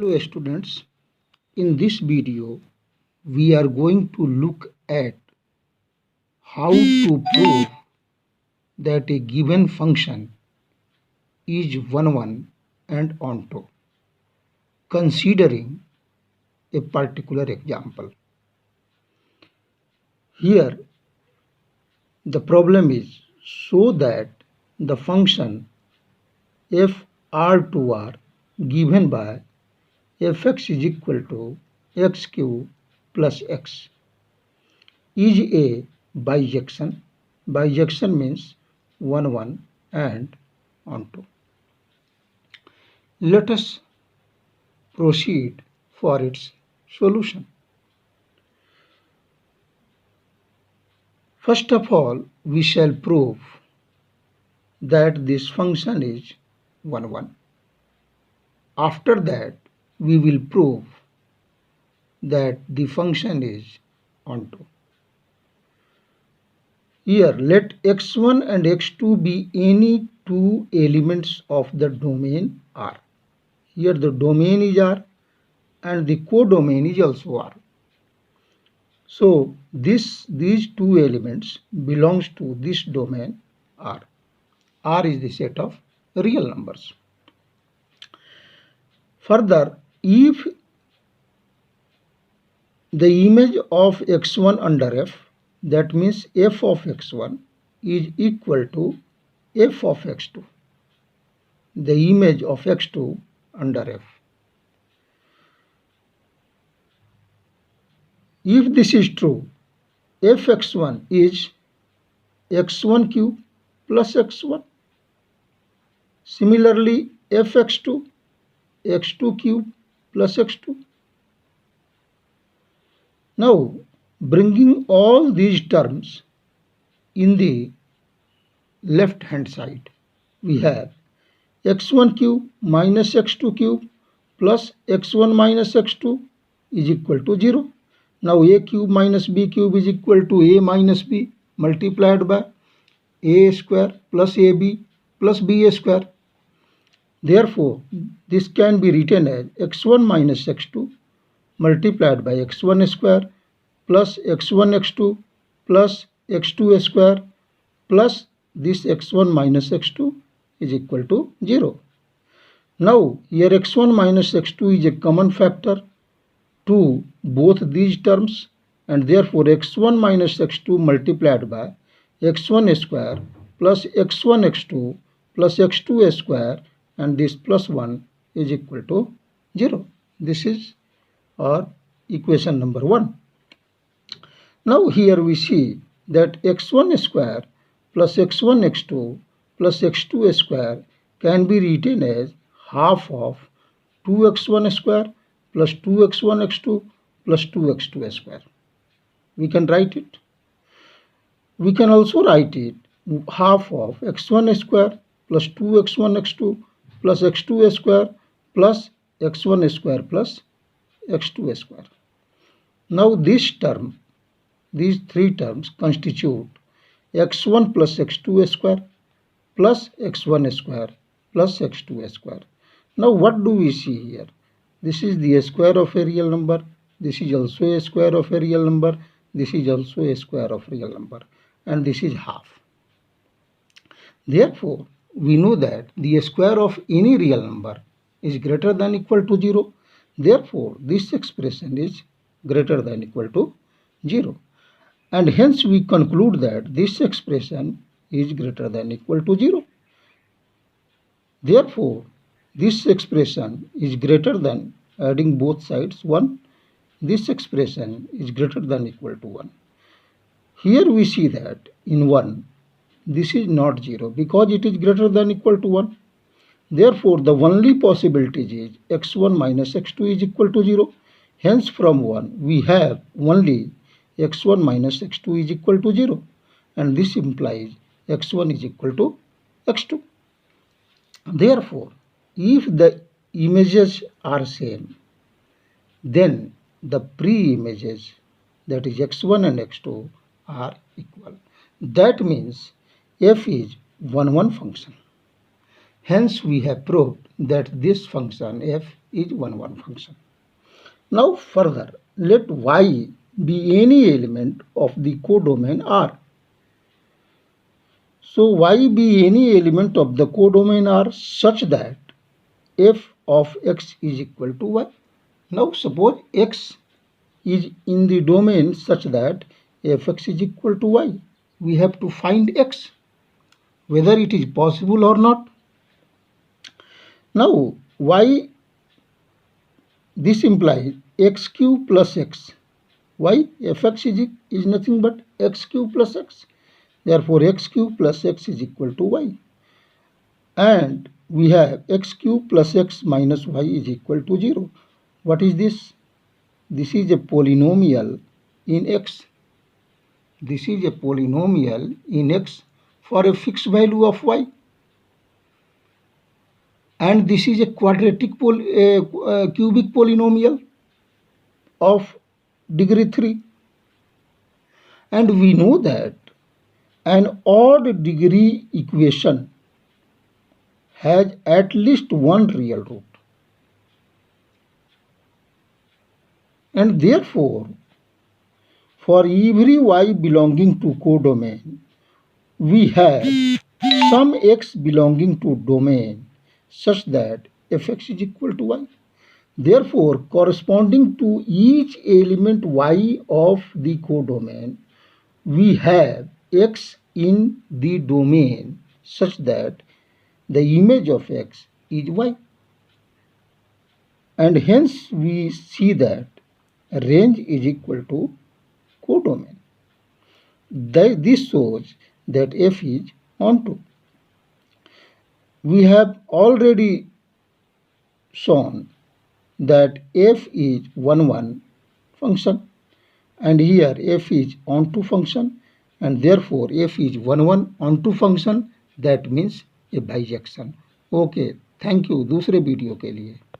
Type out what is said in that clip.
Hello students, in this video we are going to look at how to prove that a given function is 1 and onto, considering a particular example. Here the problem is so that the function fr2r given by fx is equal to x cube plus x is a bijection. Bijection means 1 and onto. Let us proceed for its solution. First of all, we shall prove that this function is 1. After that, we will prove that the function is onto. Here, let x1 and x2 be any two elements of the domain R. Here the domain is R and the codomain is also R. So these two elements belongs to this domain R. R is the set of real numbers. Further, if the image of x1 under f, that means f of x1 is equal to f of x2, the image of x2 under f. If this is true, fx1 is x1 cube plus x1. Similarly, fx2, x2 cube plus x2. Now, bringing all these terms in the left hand side, we have x1 cube minus x2 cube plus x1 minus x2 is equal to 0. Now a cube minus b cube is equal to a minus b multiplied by a square plus ab plus b square. Therefore, this can be written as x1 minus x2 multiplied by x1 square plus x1 x2 plus x2 square plus this x1 minus x2 is equal to 0. Now, here x1 minus x2 is a common factor to both these terms, and therefore x1 minus x2 multiplied by x1 square plus x1 x2 plus x2 square and this plus 1 is equal to 0. This is our equation number 1. Now here we see that x1 square plus x1 x2 plus x2 square can be written as half of 2x1 square plus 2x1 x2 plus 2x2 square. We can write it. We can also write it half of x1 square plus 2x1 x2 plus x2 square plus x1 square plus x2 square. Now this term, these three terms constitute x1 plus x2 square plus x1 square plus x2 square. Now what do we see here? This is the square of a real number. This is also a square of a real number. This is also a square of real number. And this is half. Therefore, we know that the square of any real number is greater than equal to 0. Therefore, this expression is greater than equal to 0. And hence we conclude that this expression is greater than equal to 0. Therefore, this expression is greater than, adding both sides 1. This expression is greater than equal to 1. Here we see that in 1, this is not 0 because it is greater than equal to 1. Therefore, the only possibility is x1 minus x2 is equal to 0. Hence, from 1, we have only x1 minus x2 is equal to 0. And this implies x1 is equal to x2. Therefore, if the images are same, then the pre-images, that is x1 and x2, are equal. That means f is 1 function. Hence, we have proved that this function f is 1 1 function. Now further, let y be any element of the codomain R. So y be any element of the codomain R such that f of x is equal to y. Now suppose x is in the domain such that fx is equal to y. We have to find x, whether it is possible or not. Now y, this implies x cube plus x. Why? Fx is nothing but x cube plus x. Therefore x cube plus x is equal to y. And we have x cube plus x minus y is equal to 0. What is this? This is a polynomial in x. This is a polynomial in x for a fixed value of y. And this is a quadratic cubic polynomial of degree 3. And we know that an odd degree equation has at least one real root. And therefore, for every y belonging to codomain, we have some x belonging to domain such that fx is equal to y. Therefore, corresponding to each element y of the codomain, we have x in the domain such that the image of x is y. And hence we see that range is equal to codomain. This shows that f is onto. We have already shown that f is 1 1 function, and here f is onto function, and therefore f is 1 1 onto function. That means a bijection. Okay, thank you. दूसरे video के लिए.